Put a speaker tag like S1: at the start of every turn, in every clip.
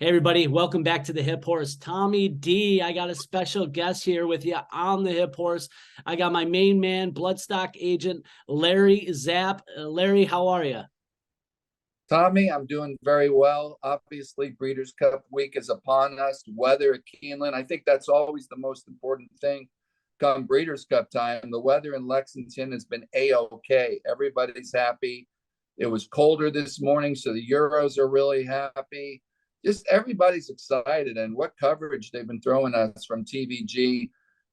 S1: Hey everybody, welcome back to the Hip Horse. Tommy D, I got a special guest here with you on the Hip Horse. I got my main man, bloodstock agent, Larry Zap. Larry, how are you?
S2: Tommy, I'm doing very well. Obviously, Breeders' Cup week is upon us. Weather at Keeneland, I think that's always the most important thing. Come Breeders' Cup time, the weather in Lexington has been a-okay. Everybody's happy. It was colder this morning, so the Euros are really happy. Just everybody's excited, and what coverage they've been throwing us from TVG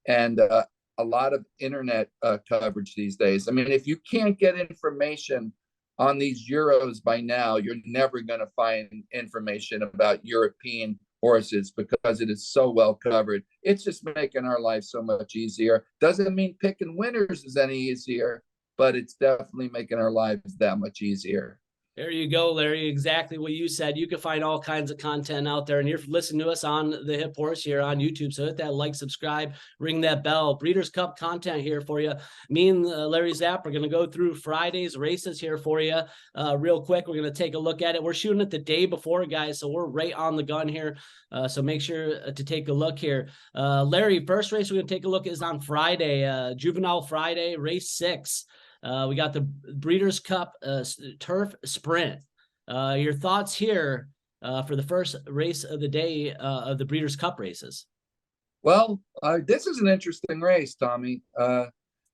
S2: and a lot of internet coverage these days. I mean, if you can't get information on these Euros by now, you're never going to find information about European horses because it is so well covered. It's just making our life so much easier. Doesn't mean picking winners is any easier, but it's definitely making our lives that much easier.
S1: There you go, Larry. Exactly what you said. You can find all kinds of content out there, and you're listening to us on the Hip Horse here on YouTube. So hit that like, subscribe, ring that bell. Breeders' Cup content here for you. Me and Larry Zapp are going to go through Friday's races here for you real quick. We're going to take a look at it. We're shooting it the day before, guys, so we're right on the gun here. So make sure to take a look here. Larry, first race we're going to take a look is on Friday, Juvenile Friday, race 6. We got the Breeders' Cup Turf Sprint. Your thoughts here for the first race of the day of the Breeders' Cup races?
S2: Well, this is an interesting race, Tommy.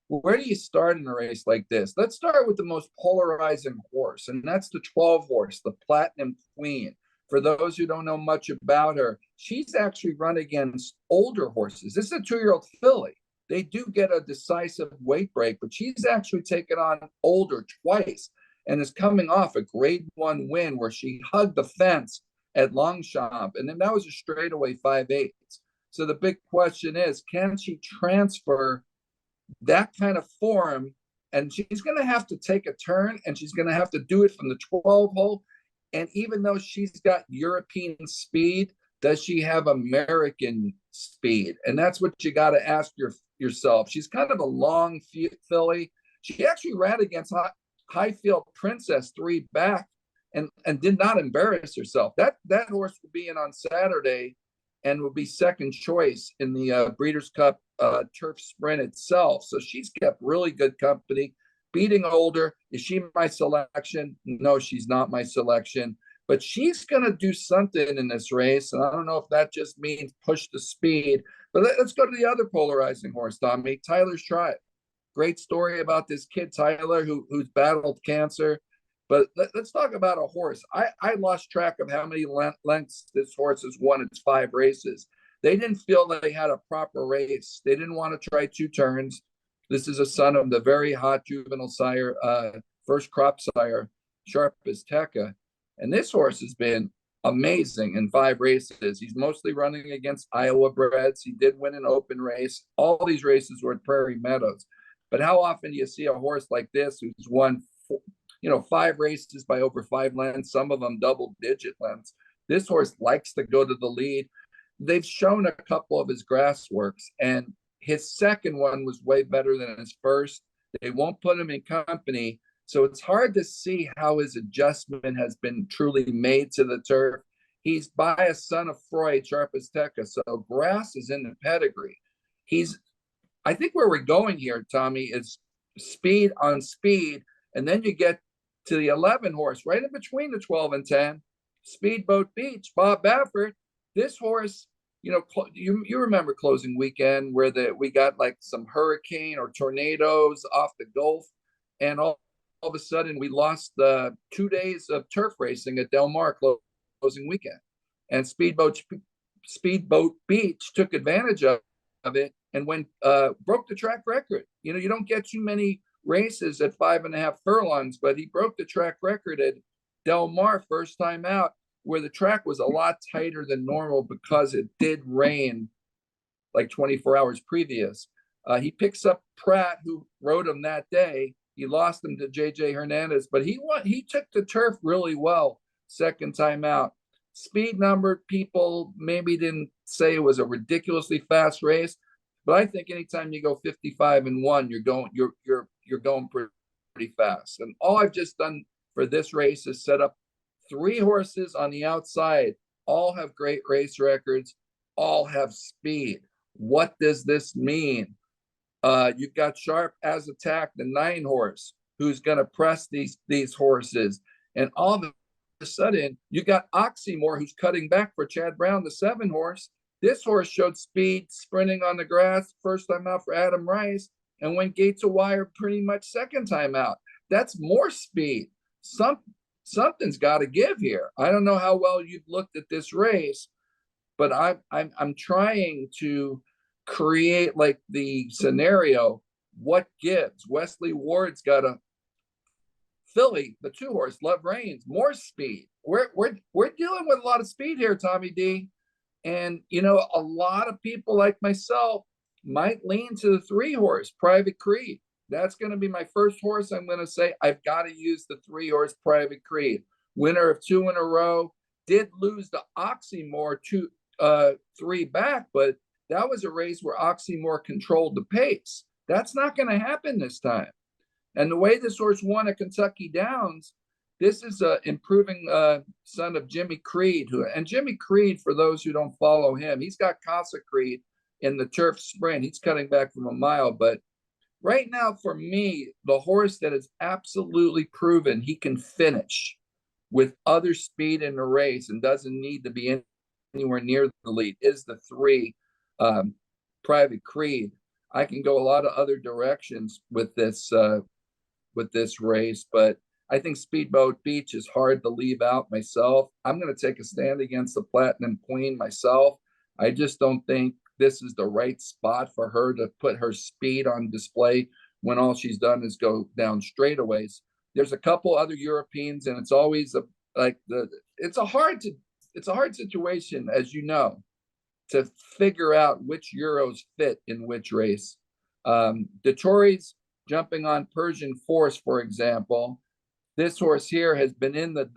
S2: Where do you start in a race like this? Let's start with the most polarizing horse, and that's the 12 horse, the Platinum Queen. For those who don't know much about her, she's actually run against older horses. This is a 2-year-old filly. They do get a decisive weight break, but she's actually taken on older twice and is coming off a grade 1 win where she hugged the fence at Longchamp. And then that was a straightaway 5/8. So the big question is, can she transfer that kind of form? And she's going to have to take a turn, and she's going to have to do it from the 12 hole. And even though she's got European speed, does she have American speed? And that's what you got to ask yourself. She's kind of a long filly. She actually ran against Highfield Princess 3 back and did not embarrass herself. That horse will be in on Saturday and will be second choice in the Breeders' Cup Turf Sprint itself. So she's kept really good company, beating older. Is she my selection? No, she's not my selection. But she's going to do something in this race. And I don't know if that just means push the speed. But let's go to the other polarizing horse, Tommy, Tyler's Tribe. Great story about this kid, Tyler, who's battled cancer. But let's talk about a horse. I lost track of how many lengths this horse has won its 5 races. They didn't feel they had a proper race. They didn't want to try 2 turns. This is a son of the very hot juvenile sire, first crop sire, Sharp as Tekka. And this horse has been amazing in 5 races. He's mostly running against Iowa breds. He did win an open race. All these races were at Prairie Meadows. But how often do you see a horse like this who's won, 5 races by over 5 lengths, some of them double-digit lengths? This horse likes to go to the lead. They've shown a couple of his grass works, and his second one was way better than his first. They won't put him in company. So it's hard to see how his adjustment has been truly made to the turf. He's by a son of Freud, Sharp as Tekka, so grass is in the pedigree. I think where we're going here, Tommy, is speed on speed, and then you get to the 11 horse, right in between the 12 and 10, Speedboat Beach, Bob Baffert. This horse, you remember closing weekend where we got like some hurricane or tornadoes off the Gulf, and all of a sudden we lost 2 days of turf racing at Del Mar closing weekend. And Speedboat Beach took advantage of it and broke the track record. You don't get too many races at 5.5 furlongs, but he broke the track record at Del Mar first time out, where the track was a lot tighter than normal because it did rain like 24 hours previous. He picks up Pratt, who rode him that day. He lost him to J.J. Hernandez, but he took the turf really well second time out. Speed numbered, people maybe didn't say it was a ridiculously fast race, but I think anytime you go 55-1, you're going pretty fast. And all I've just done for this race is set up 3 horses on the outside all have great race records, all have speed. What does this mean? You've got Sharp as Attack, the 9 horse, who's going to press these horses. And all of a sudden, you got Oxymore, who's cutting back for Chad Brown, the 7 horse. This horse showed speed sprinting on the grass, first time out for Adam Rice, and went gate to wire pretty much second time out. That's more speed. Something's got to give here. I don't know how well you've looked at this race, but I'm trying to create like the scenario. What gives? Wesley Ward's got a filly, the 2 horse, Love Reigns, more speed. We're dealing with a lot of speed here, Tommy D. And you know, a lot of people like myself might lean to the 3 horse, Private Creed. That's going to be my first horse. I'm going to say I've got to use the 3 horse, Private Creed. Winner of 2 in a row. Did lose the Oxymore 3 back, but that was a race where Oxymore controlled the pace. That's not going to happen this time. And the way this horse won at Kentucky Downs, this is an improving son of Jimmy Creed. And Jimmy Creed, for those who don't follow him, he's got Casa Creed in the turf sprint. He's cutting back from a mile. But right now, for me, the horse that has absolutely proven he can finish with other speed in the race and doesn't need to be anywhere near the lead is the 3 Private Creed. I can go a lot of other directions with this race, but I think Speedboat Beach is hard to leave out myself. I'm going to take a stand against the Platinum Queen myself. I just don't think this is the right spot for her to put her speed on display when all she's done is go down straightaways. There's a couple other Europeans, and it's always it's a hard situation, as you know, to figure out which Euros fit in which race. Detroit's jumping on Persian Force, for example. This horse here has been in the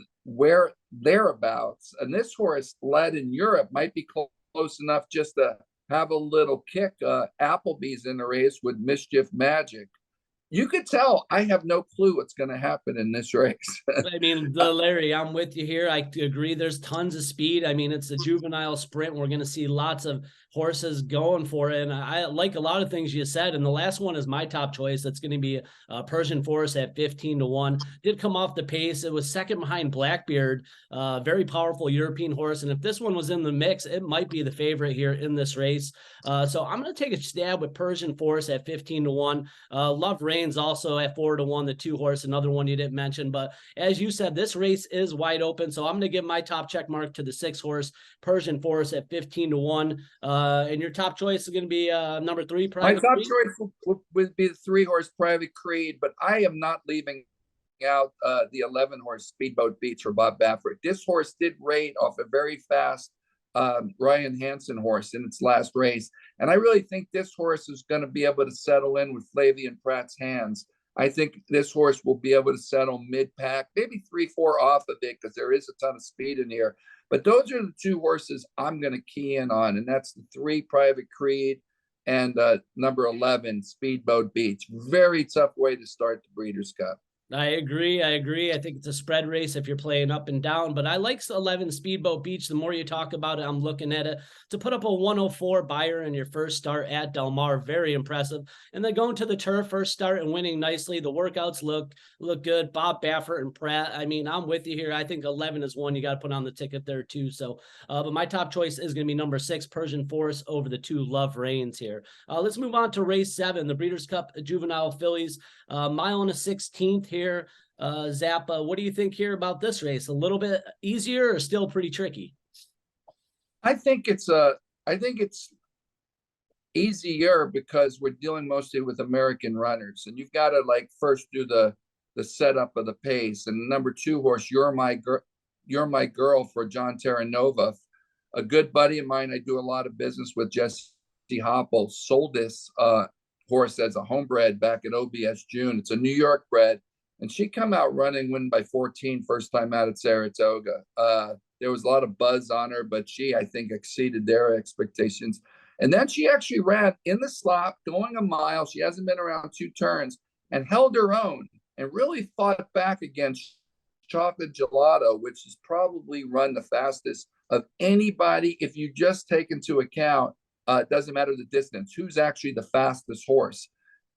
S2: thereabouts, and this horse led in Europe, might be close enough just to have a little kick. Applebee's in the race with Mischief Magic. You could tell I have no clue what's going to happen in this race.
S1: I mean, Larry, I'm with you here. I agree. There's tons of speed. I mean, it's a juvenile sprint. We're going to see lots of horses going for it. And I like a lot of things you said. And the last one is my top choice. That's going to be Persian Force at 15-1. Did come off the pace. It was second behind Blackbeard. Very powerful European horse. And if this one was in the mix, it might be the favorite here in this race. So I'm going to take a stab with Persian Force at 15-1. Love Reigns also at 4-1, the 2 horse, another one you didn't mention. But as you said, this race is wide open. So I'm going to give my top check mark to the 6 horse, Persian Force at 15-1. And your top choice is going to be number 3, Private
S2: My top
S1: Creed?
S2: choice would be the 3 horse, Private Creed, but I am not leaving out the 11 horse, Speedboat Beach for Bob Baffert. This horse did rate off a very fast Ryan Hansen horse in its last race. And I really think this horse is going to be able to settle in with Flavian Pratt's hands. I think this horse will be able to settle mid-pack, maybe 3-4 off of it, because there is a ton of speed in here. But those are the 2 horses I'm going to key in on, and that's the 3 Private Creed and number 11 Speedboat Beach. Very tough way to start the Breeders' Cup.
S1: I agree. I think it's a spread race if you're playing up and down, but I like 11 Speedboat Beach. The more you talk about it, I'm looking at it. To put up a 104 buyer in your first start at Del Mar, very impressive. And then going to the turf, first start and winning nicely. The workouts look good. Bob Baffert and Pratt. I mean, I'm with you here. I think 11 is one you got to put on the ticket there too. So, but my top choice is going to be number 6, Persian Force, over the 2 Love Reigns here. Let's move on to race 7, the Breeders' Cup Juvenile Fillies. Mile and a 16th here. Zap, what do you think here about this race? A little bit easier or still pretty tricky?
S2: I think it's easier because we're dealing mostly with American runners, and you've got to like first do the setup of the pace. And number 2 horse, You're My Girl for John Terranova, a good buddy of mine. I do a lot of business with. Jesse Hopple sold this horse as a homebred back at OBS June. It's a New York bred, and she come out running, win by 14 first time out at Saratoga. There was a lot of buzz on her, but she, I think, exceeded their expectations. And then she actually ran in the slop, going a mile. She hasn't been around 2 turns and held her own and really fought back against Chocolate Gelato, which has probably run the fastest of anybody, if you just take into account, it doesn't matter the distance, who's actually the fastest horse.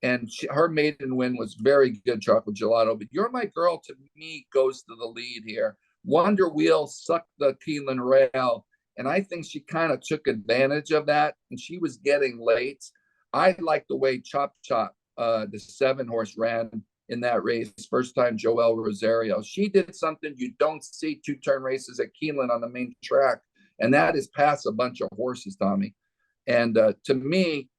S2: And her maiden win was very good, Chocolate Gelato. But You're My Girl, to me, goes to the lead here. Wonder Wheel sucked the Keeneland rail, and I think she kind of took advantage of that, and she was getting late. I like the way Chop Chop, the 7-horse, ran in that race. First time Joel Rosario. She did something you don't see 2-turn races at Keeneland on the main track, and that is pass a bunch of horses, Tommy. And to me,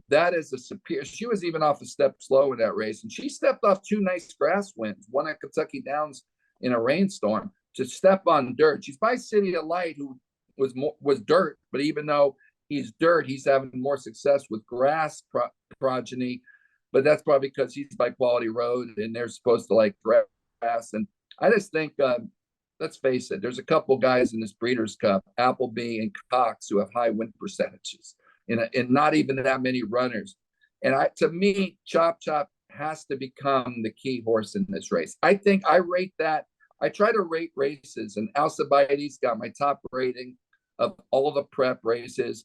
S2: that is a superior. She was even off a step slow in that race, and she stepped off 2 nice grass wins, one at Kentucky Downs in a rainstorm, to step on dirt. She's by City of Light, who was dirt, but even though he's dirt, he's having more success with grass progeny. But that's probably because he's by Quality Road, and they're supposed to like grass. And I just think, let's face it, there's a couple guys in this Breeders' Cup, Appleby and Cox, who have high win percentages, and not even that many runners. And to me, Chop Chop has to become the key horse in this race. I think I rate that. I try to rate races, and Alcibiades got my top rating of all of the prep races.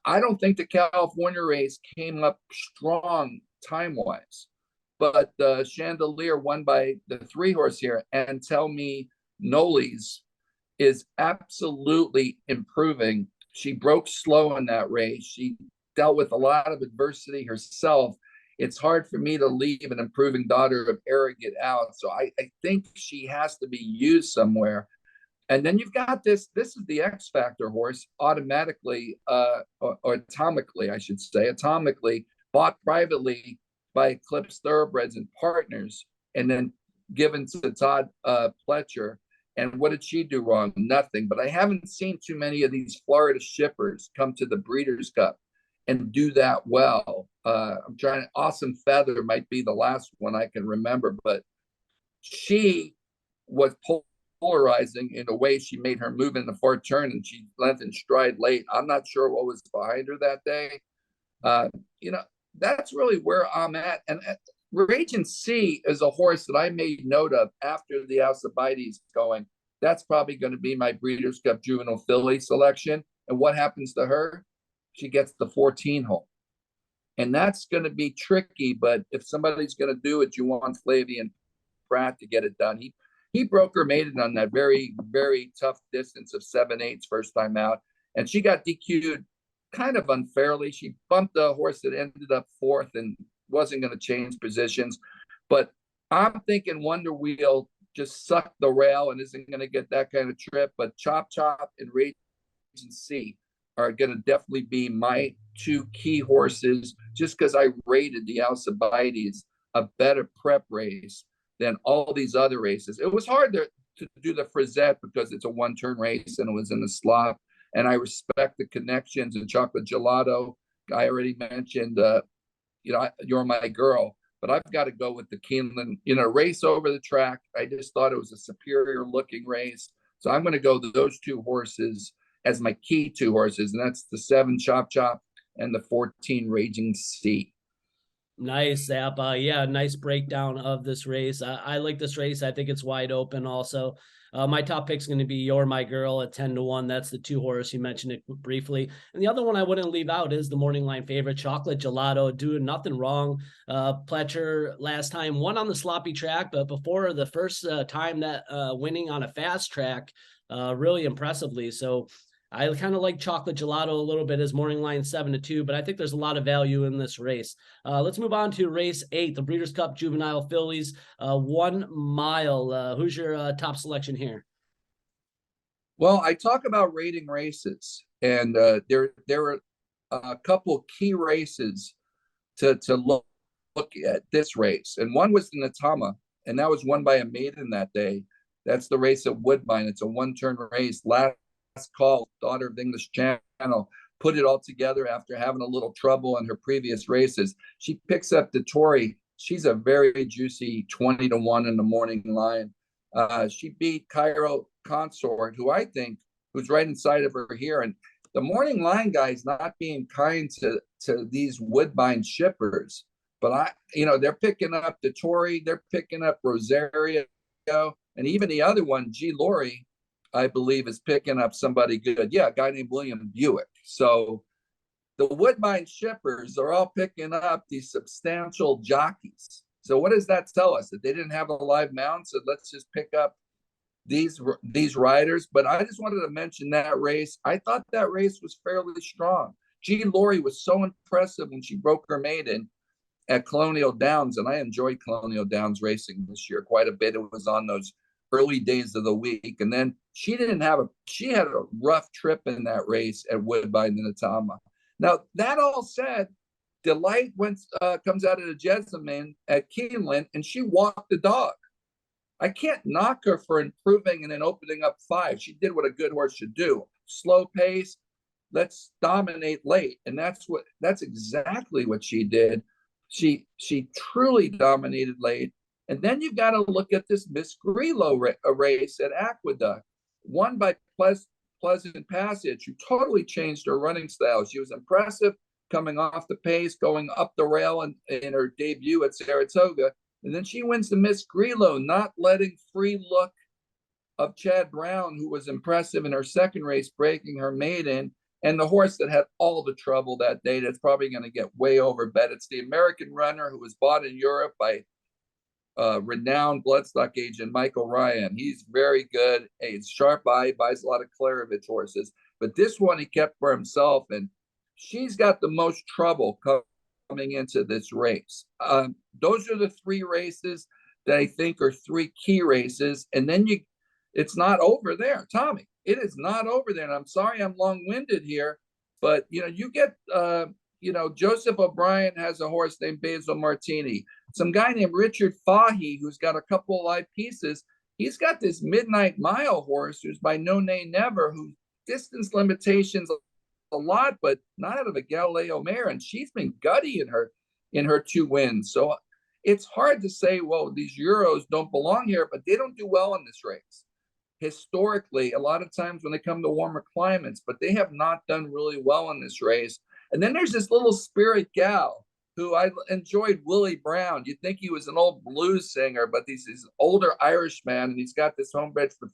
S2: I don't think the California race came up strong time-wise, but the Chandelier won by the 3-horse here, and Tell Me Noli's is absolutely improving. She broke slow in that race. She dealt with a lot of adversity herself. It's hard for me to leave an improving daughter of Arrogant out. So I think she has to be used somewhere. And then you've got this is the X Factor horse, automatically, or atomically, I should say, atomically, bought privately by Eclipse Thoroughbreds and Partners, and then given to Todd Pletcher. And what did she do wrong? Nothing. But I haven't seen too many of these Florida shippers come to the Breeders' Cup and do that well. I'm trying. Awesome Feather might be the last one I can remember, but she was polarizing in a way. She made her move in the 4th turn, and she lengthened stride late. I'm not sure what was behind her that day. That's really where I'm at. And Regent C is a horse that I made note of after the Alcibiades going. That's probably going to be my Breeders' Cup Juvenile Filly selection. And what happens to her? She gets the 14 hole. And that's going to be tricky, but if somebody's going to do it, you want Flavian Pratt to get it done. He broke her maiden on that very, very tough distance of 7/8 first time out, and she got DQ'd kind of unfairly. She bumped a horse that ended up 4th and wasn't going to change positions. But I'm thinking Wonder Wheel just sucked the rail and isn't going to get that kind of trip. But Chop Chop and Regent C are going to definitely be my 2 key horses, just because I rated the Alcibiades a better prep race than all these other races. It was hard to do the Frisette because it's a 1-turn race and it was in the slop. And I respect the connections. And Chocolate Gelato, I already mentioned, You're My Girl. But I've got to go with the Keeneland, race over the track. I just thought it was a superior looking race. So I'm going to go those 2 horses as my key 2 horses, and that's the 7 Chop Chop and the 14 Raging C.
S1: Nice, Zap. Yeah, nice breakdown of this race. I like this race. I think it's wide open also. My top pick's going to be You're My Girl at 10-1. That's the 2-horse. You mentioned it briefly. And the other one I wouldn't leave out is the morning line favorite, Chocolate Gelato, doing nothing wrong. Pletcher last time won on the sloppy track, but before the first time that winning on a fast track, really impressively. So I kind of like Chocolate Gelato a little bit as morning line 7-2, but I think there's a lot of value in this race. Let's move on to race 8, the Breeders' Cup Juvenile Fillies, 1 mile. Who's your top selection here?
S2: Well, I talk about rating races, and there are a couple key races to look at this race. And one was the Natama, and that was won by a maiden that day. That's the race at Woodbine. It's a 1-turn race. Last call, daughter of the English Channel, put it all together after having a little trouble in her previous races. She picks up the Tory. She's a very juicy 20-1 in the morning line. She beat Cairo Consort, who's right inside of her here. And the morning line guys not being kind to these Woodbine shippers, but they're picking up the Tory, they're picking up Rosario, and even the other one, G. Laurie. I believe, is picking up somebody good. Yeah, a guy named William Buick. So the Woodbine shippers are all picking up these substantial jockeys. So what does that tell us? That they didn't have a live mount, so let's just pick up these riders. But I just wanted to mention that race. I thought that race was fairly strong. G. Laurie was so impressive when she broke her maiden at Colonial Downs, and I enjoyed Colonial Downs racing this year quite a bit. It was on those early days of the week, and then she had a rough trip in that race at Woodbine and Atama. Now, that all said, Delight comes out of the Jessamine at Keeneland, and she walked the dog. I can't knock her for improving and then opening up 5. She did what a good horse should do. Slow pace, let's dominate late. And that's exactly what she did. She truly dominated late. And then you got to look at this Miss Grillo race at Aqueduct, won by Pleasant Passage, who totally changed her running style. She was impressive coming off the pace, going up the rail in her debut at Saratoga. And then she wins the Miss Grillo, not letting free look of Chad Brown, who was impressive in her second race, breaking her maiden. And the horse that had all the trouble that day, that's probably going to get way over bet. It's the American Runner, who was bought in Europe by renowned bloodstock agent Michael Ryan. He's very good. He's sharp eye, buys a lot of Klarovich horses. But this one he kept for himself, and she's got the most trouble coming into this race. Those are the 3 races that I think are 3 key races. And then it's not over there, Tommy. It is not over there. And I'm sorry I'm long-winded here, but you get Joseph O'Brien has a horse named Basil Martini. Some guy named Richard Fahey, who's got a couple of live pieces. He's got this Midnight Mile horse who's by No Nay Never, who distance limitations a lot, but not out of a Galileo mare. And she's been gutty in her 2 wins. So it's hard to say, well, these Euros don't belong here, but they don't do well in this race. Historically, a lot of times when they come to warmer climates, but they have not done really well in this race. And then there's this little spirit gal who I enjoyed, Willie Brown. You'd think he was an old blues singer, but he's this older Irishman, and he's got this homebred for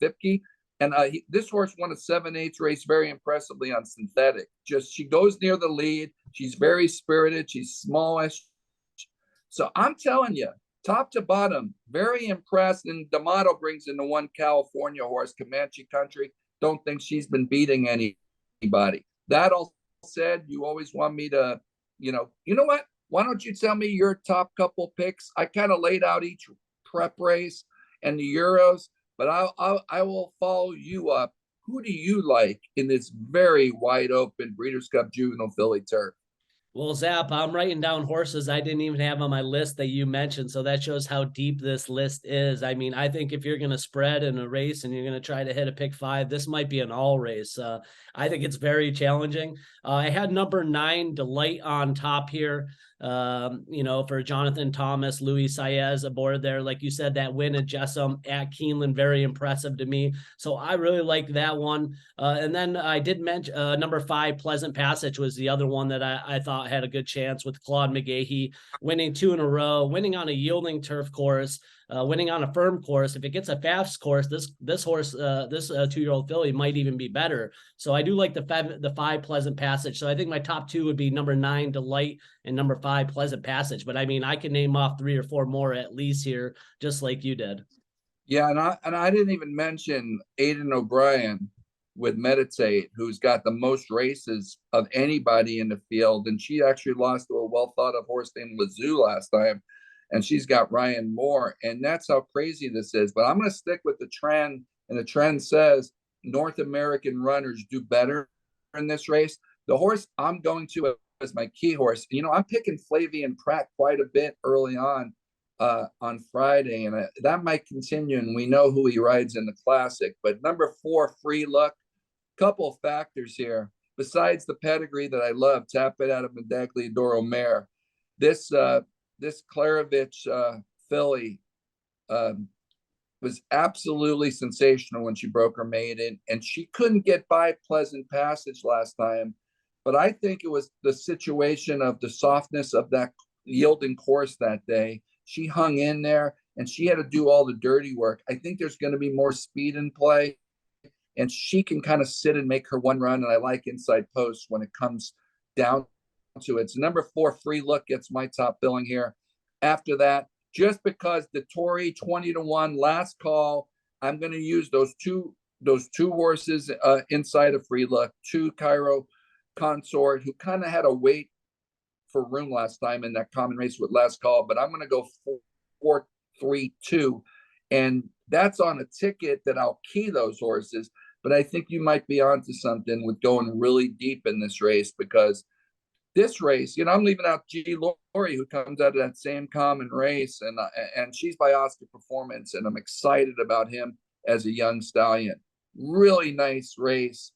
S2: Fipke. And this horse won a 7/8 race very impressively on synthetic. She goes near the lead. She's very spirited. She's smallish. So I'm telling you, top to bottom, very impressed. And D'Amato brings in the one California horse, Comanche Country. Don't think she's been beating anybody. That all said, you always want me to, you know what? Why don't you tell me your top couple picks? I kind of laid out each prep race and the Euros, but I will follow you up. Who do you like in this very wide open Breeders' Cup Juvenile Filly turf?
S1: Well, Zap, I'm writing down horses I didn't even have on my list that you mentioned. So that shows how deep this list is. I mean, I think if you're going to spread in a race and you're going to try to hit a pick 5, this might be an all race. I think it's very challenging. I had number 9, Delight, on top here. For Jonathan Thomas, Luis Saez aboard there. Like you said, that win at Jessam at Keeneland, very impressive to me. So I really like that one. And then I did mention number 5, Pleasant Passage, was the other one that I thought had a good chance, with Claude McGahee winning 2 in a row, winning on a yielding turf course, winning on a firm course. If it gets a fast course, this horse, this 2-year-old filly might even be better. So I do like the 5 Pleasant Passage. So I think my top 2 would be number 9, Delight, and number 5, Pleasant Passage. But I mean, I can name off 3 or 4 more at least here, just like you did.
S2: Yeah, and I didn't even mention Aidan O'Brien with Meditate, who's got the most races of anybody in the field. And she actually lost to a well-thought-of horse named Lazoo last time. And she's got Ryan Moore. And that's how crazy this is. But I'm going to stick with the trend. And the trend says North American runners do better in this race. The horse I'm going to as my key horse, I'm picking Flavian Pratt quite a bit early on Friday. And that might continue. And we know who he rides in the Classic. But number 4, Free Look. Couple of factors here besides the pedigree that I love, Tap It Out of Medaglia Mare. This Klarovich filly was absolutely sensational when she broke her maiden, and she couldn't get by Pleasant Passage last time. But I think it was the situation of the softness of that yielding course that day. She hung in there, and she had to do all the dirty work. I think there's going to be more speed in play. and she can kind of sit and make her one run. And I like inside posts when it comes down to it. So number 4, Free Look, gets my top billing here. After that, just because the Tory 20-1 last call, I'm going to use those two horses inside of Free Look, 2 Cairo Consort, who kind of had a wait for room last time in that common race with last call, but I'm going to go 4-3-2, and that's on a ticket that I'll key those horses. But I think you might be onto something with going really deep in this race, because this race, I'm leaving out G. Lori, who comes out of that same common race, and she's by Oscar Performance, and I'm excited about him as a young stallion. Really nice race.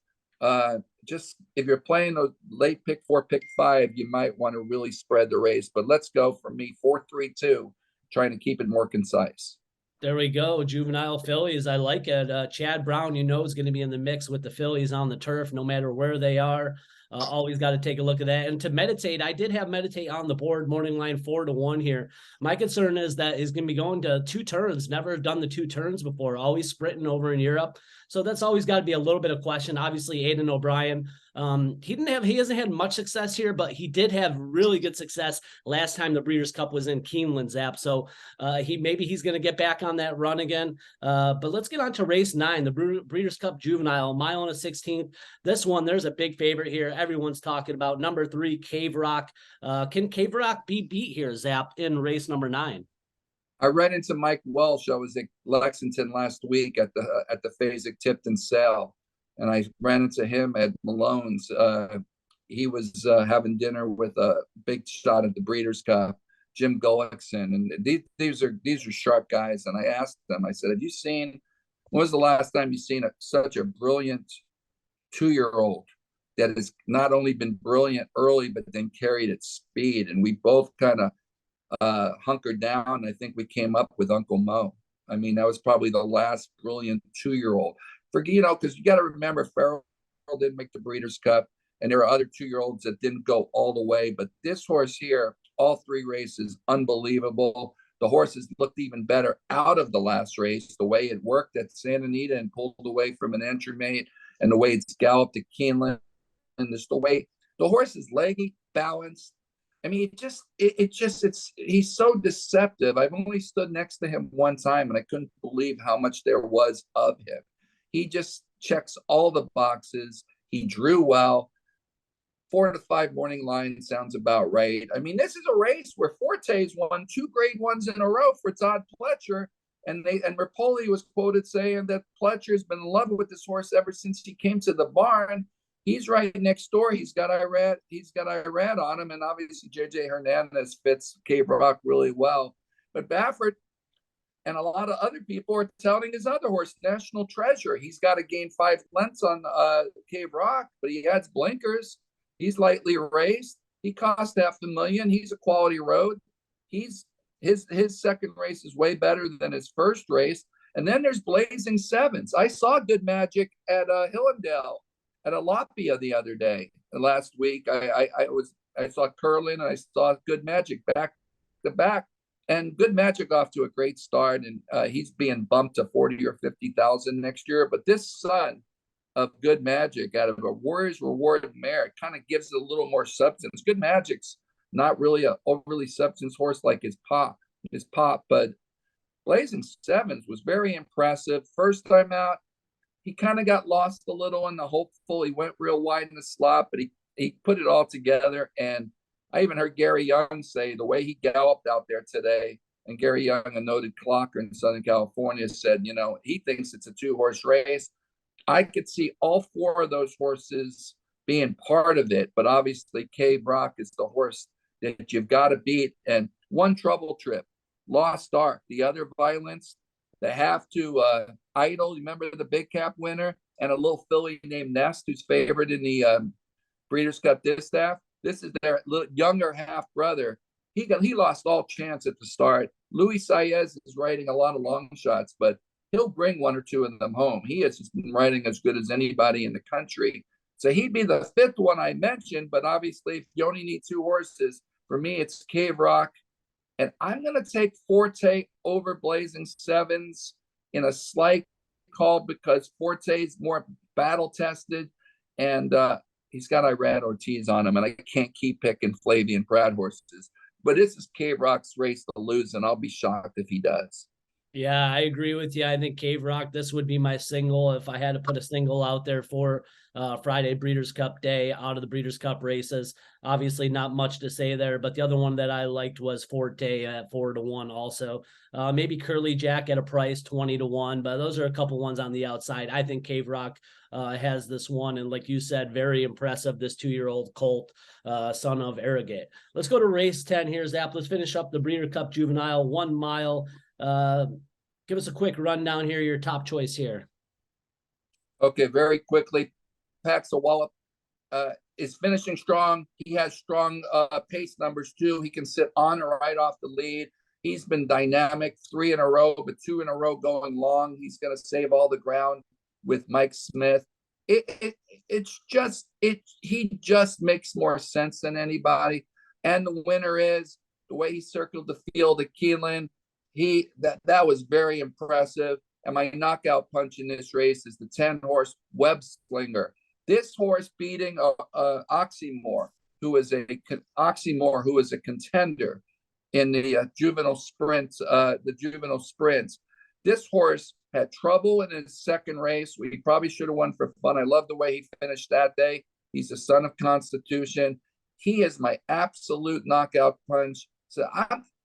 S2: Just if you're playing those late pick 4, pick 5, you might want to really spread the race. But let's go for me 4-3-2, trying to keep it more concise.
S1: There we go. Juvenile Fillies. I like it. Chad Brown, is going to be in the mix with the Fillies on the turf, no matter where they are. Always got to take a look at that. And to Meditate, I did have Meditate on the board, morning line 4-1 here. My concern is that he's going to be going to 2 turns. Never done the 2 turns before. Always sprinting over in Europe. So that's always got to be a little bit of question. Obviously, Aiden O'Brien, he hasn't had much success here, but he did have really good success last time the Breeders' Cup was in Keeneland, Zap. So he's going to get back on that run again. But let's get on to race 9, the Breeders' Cup Juvenile, mile and a 16th. This one, there's a big favorite here. Everyone's talking about number 3, Cave Rock. Can Cave Rock be beat here, Zap, in race number 9?
S2: I ran into Mike Welsh. I was at Lexington last week at the Phasic Tipton sale, and I ran into him at Malone's. He was having dinner with a big shot at the Breeders' Cup, Jim Gullickson, and these are sharp guys. And I asked them, I said, "Have you seen? When was the last time you seen such a brilliant 2-year-old that has not only been brilliant early, but then carried its speed?" And we both kind of hunkered down. I think we came up with Uncle Mo. I mean, that was probably the last brilliant 2-year-old. Because you got to remember, Farrell didn't make the Breeders' Cup, and there are other 2-year-olds that didn't go all the way. But this horse here, all 3 races, unbelievable. The horses looked even better out of the last race, the way it worked at Santa Anita and pulled away from an entry mate, and the way it's galloped at Keeneland, and just the way the horse is leggy, balanced. I mean, he's so deceptive. I've only stood next to him one time, and I couldn't believe how much there was of him. He just checks all the boxes. He drew well. 4-5 morning line sounds about right. I mean, this is a race where Forte's won 2 grade 1s in a row for Todd Pletcher, and Rapoli was quoted saying that Pletcher's been in love with this horse ever since he came to the barn. He's right next door. He's got Irad on him, and obviously JJ Hernandez fits Cave Rock really well. But Baffert and a lot of other people are touting his other horse, National Treasure. He's got to gain 5 lengths on Cave Rock, but he adds blinkers. He's lightly raced. He cost $500,000. He's a quality road. His second race is way better than his first race. And then there's Blazing Sevens. I saw Good Magic at Hillendale at Alapia the other day, last week. I saw Curlin, and I saw Good Magic back to back, and Good Magic off to a great start, and he's being bumped to 40 or 50,000 next year. But this son of Good Magic out of a Warriors Reward mare kind of gives it a little more substance. Good Magic's not really a overly substance horse like his pop, but Blazing Sevens was very impressive. First time out, he kind of got lost a little in the hopeful. He went real wide in the slot, but he put it all together. And I even heard Gary Young say the way he galloped out there today, and Gary Young, a noted clocker in Southern California, said, he thinks it's a 2-horse race. I could see all 4 of those horses being part of it, but obviously Cave Rock is the horse that you've got to beat. And one trouble trip, Lost Ark, the other Violence, the half to Idol, remember the big cap winner, and a little filly named Nest, who's favored in the Breeders' Cup Distaff. This is their younger half brother. He lost all chance at the start. Luis Saez is riding a lot of long shots, but he'll bring 1 or 2 of them home. He has been riding as good as anybody in the country. So he'd be the 5th one I mentioned, but obviously if you only need 2 horses, for me, it's Cave Rock. And I'm going to take Forte over Blazing Sevens in a slight called because Forte's more battle tested, and he's got Irad Ortiz on him, and I can't keep picking Flavian Pratt horses. But this is Cave Rock's race to lose, and I'll be shocked if he does.
S1: Yeah, I agree with you. I think Cave Rock, this would be my single if I had to put a single out there for Friday Breeders' Cup Day out of the Breeders' Cup races. Obviously, not much to say there, but the other one that I liked was Forte at 4-1 also. Maybe Curly Jack at a price 20-1, but those are a couple ones on the outside. I think Cave Rock has this one, and like you said, very impressive, this 2-year-old colt, son of Arrogate. Let's go to race 10 here, Zap. Let's finish up the Breeder Cup Juvenile 1 mile. Give us a quick rundown here, your top choice here.
S2: Okay, very quickly. Wahlop is finishing strong. He has strong pace numbers too. He can sit on or right off the lead. He's been dynamic, 3 in a row, but 2 in a row going long. He's going to save all the ground with Mike Smith. He just makes more sense than anybody. And the winner is the way he circled the field at Keeneland. That was very impressive. And my knockout punch in this race is the 10-horse Webslinger. This horse beating Oxymore, who is a contender in the juvenile sprints. This horse had trouble in his second race. We probably should have won for fun. I love the way he finished that day. He's a son of Constitution. He is my absolute knockout punch. So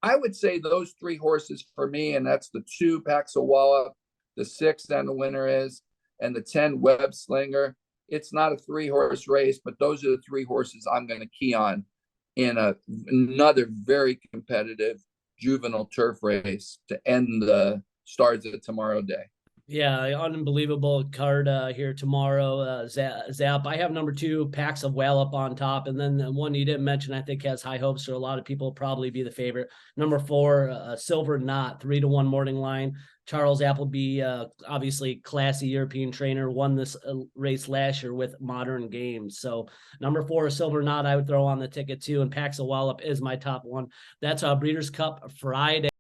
S2: I would say those 3 horses for me, and that's the 2 Wahlop, the 6 Andthewinneris, and the 10 Webslinger. It's not a 3-horse race, but those are the 3 horses I'm going to key on in another very competitive juvenile turf race to end the Stars of Tomorrow Day.
S1: Yeah, unbelievable card here tomorrow. Zap. I have number 2, Packs of Wahlop on top. And then the one you didn't mention, I think has high hopes for a lot of people, probably be the favorite. Number 4, Silver Knot, 3-1 morning line. Charles Appleby, obviously classy European trainer, won this race last year with Modern Games. So number 4, Silver Knot, I would throw on the ticket too. And Packs of Wahlop is my top one. That's Breeders' Cup Friday.